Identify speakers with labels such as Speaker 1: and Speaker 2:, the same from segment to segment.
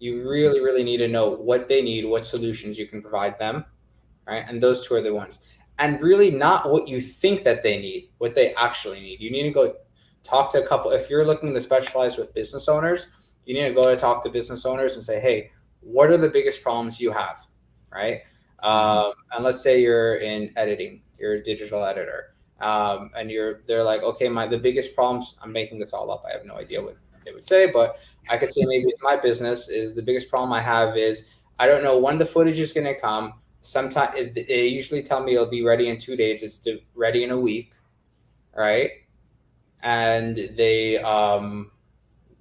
Speaker 1: You really, really need to know what they need, what solutions you can provide them, right? And those two are the ones. And really not what you think that they need, what they actually need. You need to go talk to a couple. If you're looking to specialize with business owners, you need to go to talk to business owners and say, hey, what are the biggest problems you have, right? And let's say you're in editing, you're a digital editor, and they're like, okay, the biggest problems. I'm making this all up. I have no idea what they would say, but I could say maybe it's my business is the biggest problem I have is I don't know when the footage is going to come. Sometimes they usually tell me it'll be ready in 2 days. It's ready in a week, right? And they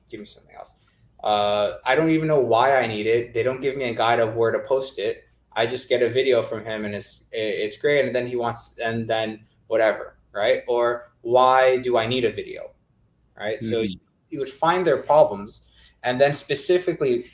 Speaker 1: give me something else. I don't even know why I need it. They don't give me a guide of where to post it. I just get a video from him and it's great. And then and then whatever, right? Or why do I need a video, right? Mm-hmm. So you would find their problems, and then specifically,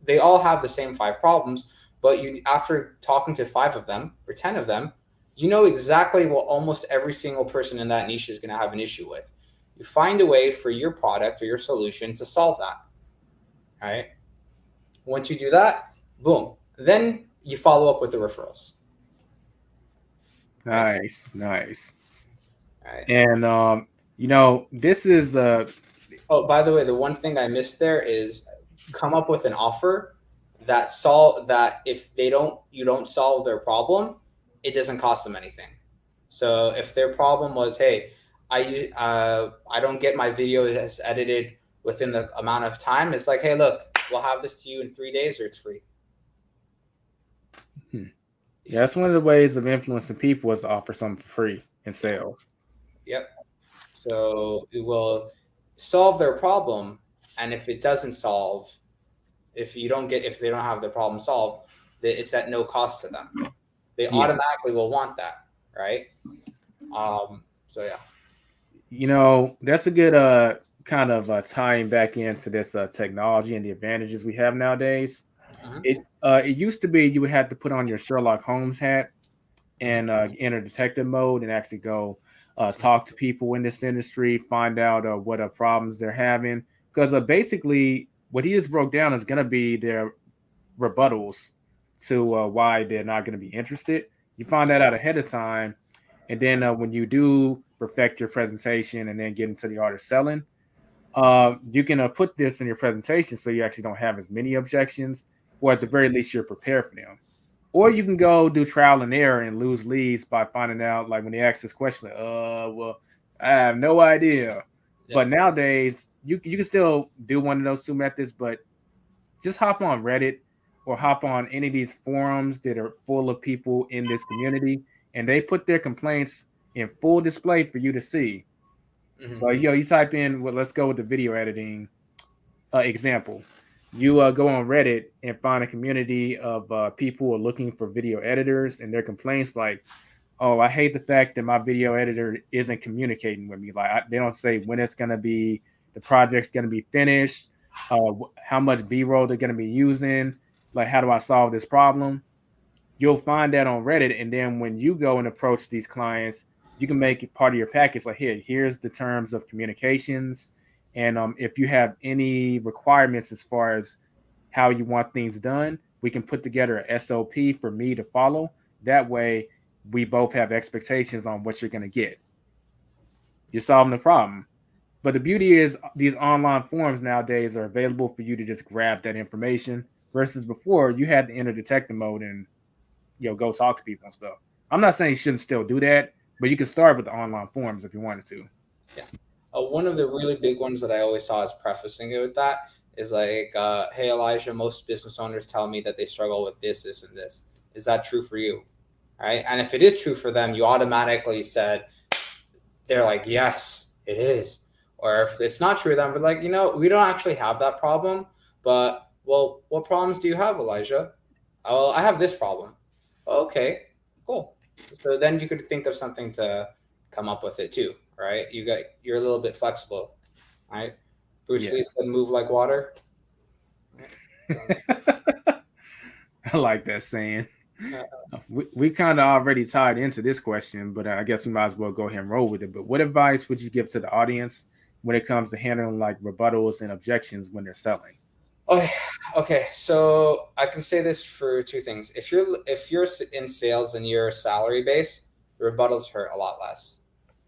Speaker 1: they all have the same 5 problems, but after talking to 5 of them or 10 of them, you know exactly what almost every single person in that niche is going to have an issue with. You find a way for your product or your solution to solve that, right? Once you do that, boom, then you follow up with the referrals.
Speaker 2: Nice. Right. And this is
Speaker 1: oh, by the way, the one thing I missed there is come up with an offer that if you don't solve their problem, it doesn't cost them anything. So if their problem was, hey, I don't get my video edited within the amount of time, it's like, hey, look, we'll have this to you in 3 days, or it's free.
Speaker 2: Yeah, that's one of the ways of influencing people is to offer something for free in sales.
Speaker 1: Yep. So it will solve their problem, and if it doesn't solve, if they don't have the problem solved, it's at no cost to them. They automatically will want that, right? So yeah.
Speaker 2: That's a good kind of tying back into this technology and the advantages we have nowadays. It used to be you would have to put on your Sherlock Holmes hat and enter detective mode and actually go talk to people in this industry, find out what problems they're having. Because basically what he just broke down is going to be their rebuttals to why they're not going to be interested. You find that out ahead of time. And then when you do perfect your presentation and then get into the art of selling, you can put this in your presentation so you actually don't have as many objections, or at the very least you're prepared for them. Or you can go do trial and error and lose leads by finding out, like when they ask this question, well, I have no idea. Yeah. But nowadays you can still do one of those 2 methods, but just hop on Reddit or hop on any of these forums that are full of people in this community, and they put their complaints in full display for you to see. Mm-hmm. So you type in, well, let's go with the video editing example. You go on Reddit and find a community of people who are looking for video editors, and their complaints like, oh, I hate the fact that my video editor isn't communicating with me. Like they don't say when it's going to be, the project's going to be finished, how much B-roll they're going to be using, like how do I solve this problem? You'll find that on Reddit, and then when you go and approach these clients, you can make it part of your package. Like, here's the terms of communications. And if you have any requirements as far as how you want things done, we can put together an SOP for me to follow. That way, we both have expectations on what you're going to get. You're solving the problem. But the beauty is these online forums nowadays are available for you to just grab that information versus before you had to enter detective mode and go talk to people and stuff. I'm not saying you shouldn't still do that, but you can start with the online forums if you wanted to.
Speaker 1: Yeah. One of the really big ones that I always saw as prefacing it with that is like, hey, Elijah, most business owners tell me that they struggle with this, this, and this. Is that true for you? Right? And if it is true for them, you automatically said, they're like, yes, it is. Or if it's not true for them, but like, we don't actually have that problem. But, well, what problems do you have, Elijah? Oh, I have this problem. Okay, cool. So then you could think of something to come up with it too, right? You're a little bit flexible, right? Bruce Lee said, "Move like water."
Speaker 2: I like that saying. We kind of already tied into this question, but I guess we might as well go ahead and roll with it. But what advice would you give to the audience when it comes to handling like rebuttals and objections when they're selling?
Speaker 1: Oh, Okay, so I can say this for two things. If you're in sales and you're salary based, the rebuttals hurt a lot less,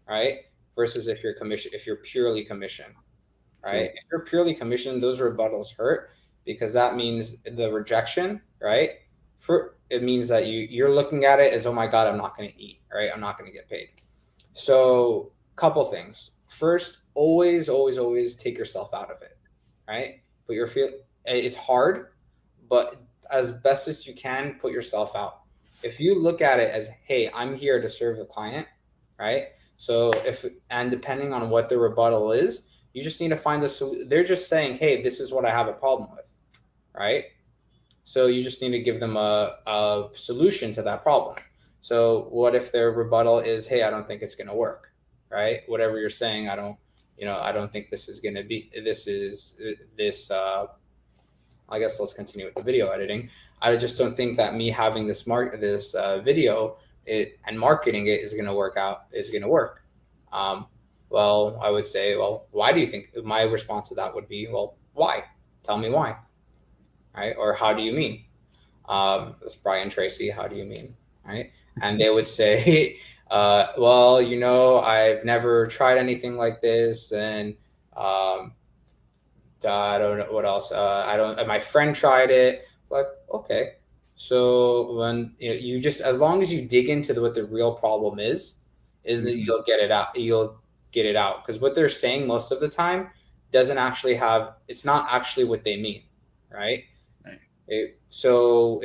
Speaker 1: right? Versus if you're purely commission, right?
Speaker 2: True.
Speaker 1: If you're purely commission, those rebuttals hurt because that means the rejection, right? For it means that you're looking at it as, oh my God, I'm not going to eat, right? I'm not going to get paid. So, couple things. First, always take yourself out of it, right? Put your feel. It's hard, but as best as you can, put yourself out. If you look at it as, hey, I'm here to serve the client, right? So depending on what the rebuttal is, you just need to find a solution. They're just saying, hey, this is what I have a problem with, right? So you just need to give them a solution to that problem. So what if their rebuttal is, hey, I don't think it's going to work, right? Whatever you're saying, I don't think this is going to be, I guess let's continue with the video editing. I just don't think that me having this video and marketing it is going to work. Um, well, I would say, well, why do you think? My response to that would be, well, why? Tell me why, right? Or how do you mean? That's Brian Tracy. How do you mean? Right? And they would say, well, I've never tried anything like this, and um, I don't know what else. I don't. My friend tried it. Like, okay. So when you just, as long as you dig into what the real problem is that you'll get it out. You'll get it out because what they're saying most of the time doesn't actually have. It's not actually what they mean, right? So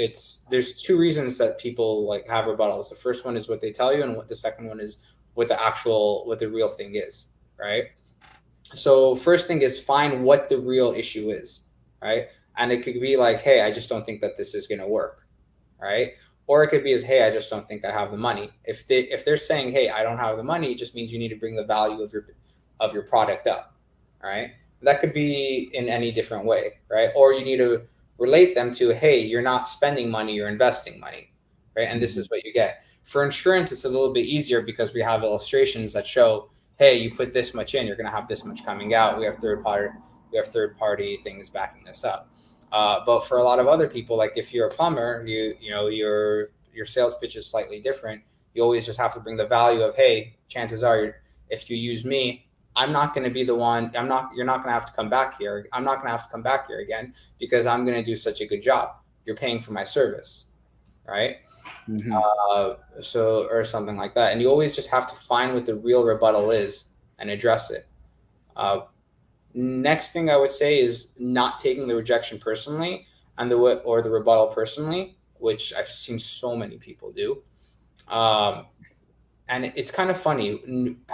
Speaker 1: there's two reasons that people like have rebuttals. The first one is what they tell you, and the second one is what the real thing is, right? So first thing is find what the real issue is, right? And it could be like, hey, I just don't think that this is going to work, right? Or it could be as, hey, I just don't think I have the money. If they're saying, hey, I don't have the money, it just means you need to bring the value of your product up, right? That could be in any different way, right? Or you need to relate them to, hey, you're not spending money, you're investing money, right? And this is what you get. For insurance, it's a little bit easier because we have illustrations that show, hey, you put this much in, you're going to have this much coming out. We have third party things backing us up. But for a lot of other people, like if you're a plumber, your sales pitch is slightly different. You always just have to bring the value of, hey, chances are, if you use me, I'm not going to be the one. You're not going to have to come back here. I'm not going to have to come back here again because I'm going to do such a good job. You're paying for my service, right?
Speaker 2: Mm-hmm.
Speaker 1: Or something like that. And you always just have to find what the real rebuttal is and address it. Next thing I would say is not taking the rejection personally or the rebuttal personally, which I've seen so many people do. And it's kind of funny.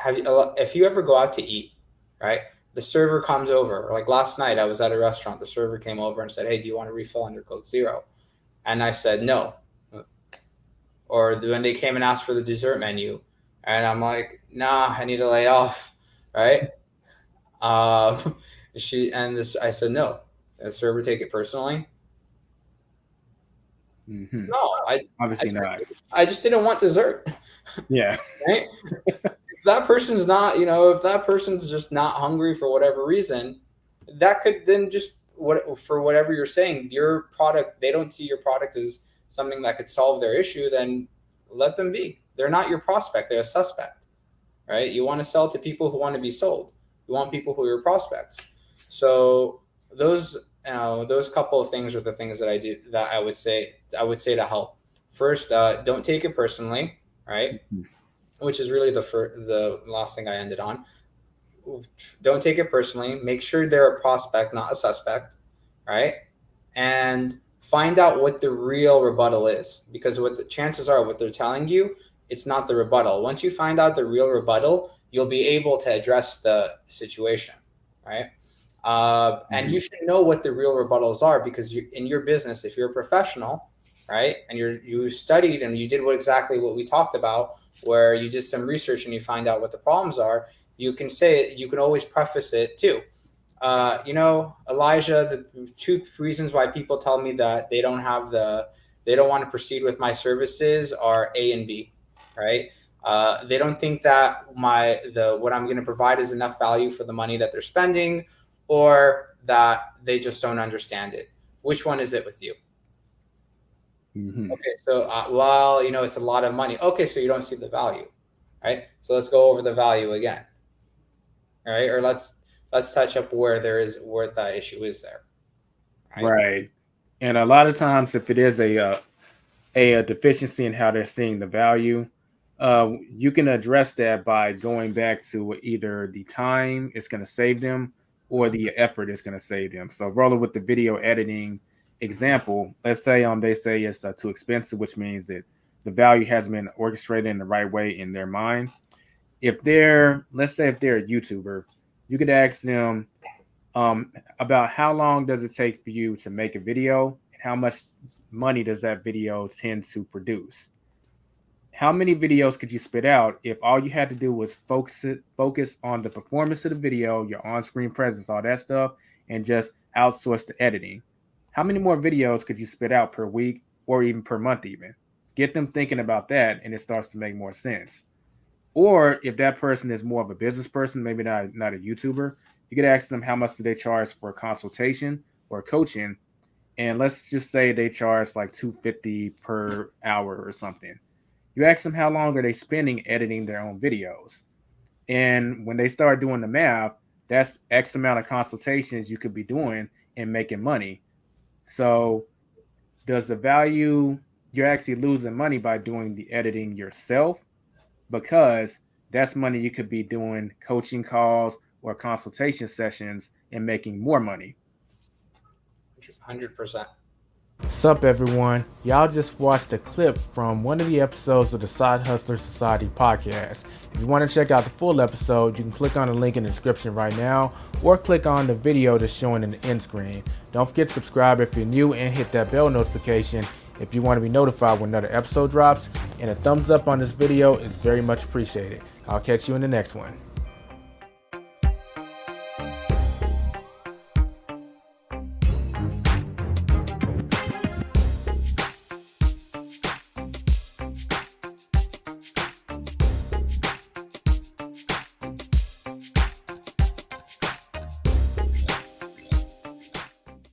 Speaker 1: If you ever go out to eat, right? The server comes over. Like last night, I was at a restaurant. The server came over and said, "Hey, do you want a refill on your Coke Zero?" And I said no. Or when they came and asked for the dessert menu, and I'm like, "Nah, I need to lay off," right? Um, I said no. The server take it personally.
Speaker 2: Mm-hmm.
Speaker 1: No,
Speaker 2: Obviously not.
Speaker 1: I just didn't want dessert.
Speaker 2: Yeah.
Speaker 1: Right? If that person's not, if that person's just not hungry for whatever reason, that could then just for whatever you're saying, your product, they don't see your product as something that could solve their issue, then let them be. They're not your prospect, they're a suspect, right? You want to sell to people who want to be sold. You want people who are your prospects. So those couple of things are the things that I do that I would say to help. First, don't take it personally, right? Which is really the last thing I ended on. Don't take it personally. Make sure they're a prospect, not a suspect, right? And find out what the real rebuttal is, because what the chances are, what they're telling you, it's not the rebuttal. Once you find out the real rebuttal, you'll be able to address the situation, right? And you should know what the real rebuttals are, because in your business, if you're a professional, right, and you studied and you did exactly what we talked about, where you did some research and you find out what the problems are, you can say it. You can always preface it too. Elijah, the two reasons why people tell me that they don't want to proceed with my services are A and B, right? They don't think that what I'm going to provide is enough value for the money that they're spending, or that they just don't understand it. Which one is it with you?
Speaker 2: Mm-hmm.
Speaker 1: Okay, so well, it's a lot of money. Okay, so you don't see the value, right? So let's go over the value again, all right? Or let's touch up where the issue is there, right?
Speaker 2: Right. And a lot of times, if it is a deficiency in how they're seeing the value, you can address that by going back to either the time it's going to save them or the effort it's going to save them. So rolling with the video editing example, let's say they say it's too expensive, which means that the value hasn't been orchestrated in the right way in their mind. Let's say if they're a YouTuber, you could ask them about how long does it take for you to make a video and how much money does that video tend to produce. How many videos could you spit out if all you had to do was focus on the performance of the video, your on-screen presence, all that stuff, and just outsource the editing? How many more videos could you spit out per week or even per month even? Get them thinking about that, and it starts to make more sense. Or if that person is more of a business person, maybe not a YouTuber, you could ask them how much do they charge for a consultation or coaching, and let's just say they charge like $250 per hour or something. You ask them how long are they spending editing their own videos, and when they start doing the math, that's X amount of consultations you could be doing and making money. So does the value, you're actually losing money by doing the editing yourself, because that's money you could be doing coaching calls or consultation sessions and making more money.
Speaker 1: 100%.
Speaker 2: Sup everyone, y'all just watched a clip from one of the episodes of the Side Hustler Society podcast. If you want to check out the full episode, you can click on the link in the description right now or click on the video that's showing in the end screen. Don't forget to subscribe if you're new and hit that bell notification if you want to be notified when another episode drops, and a thumbs up on this video is very much appreciated. I'll catch you in the next one.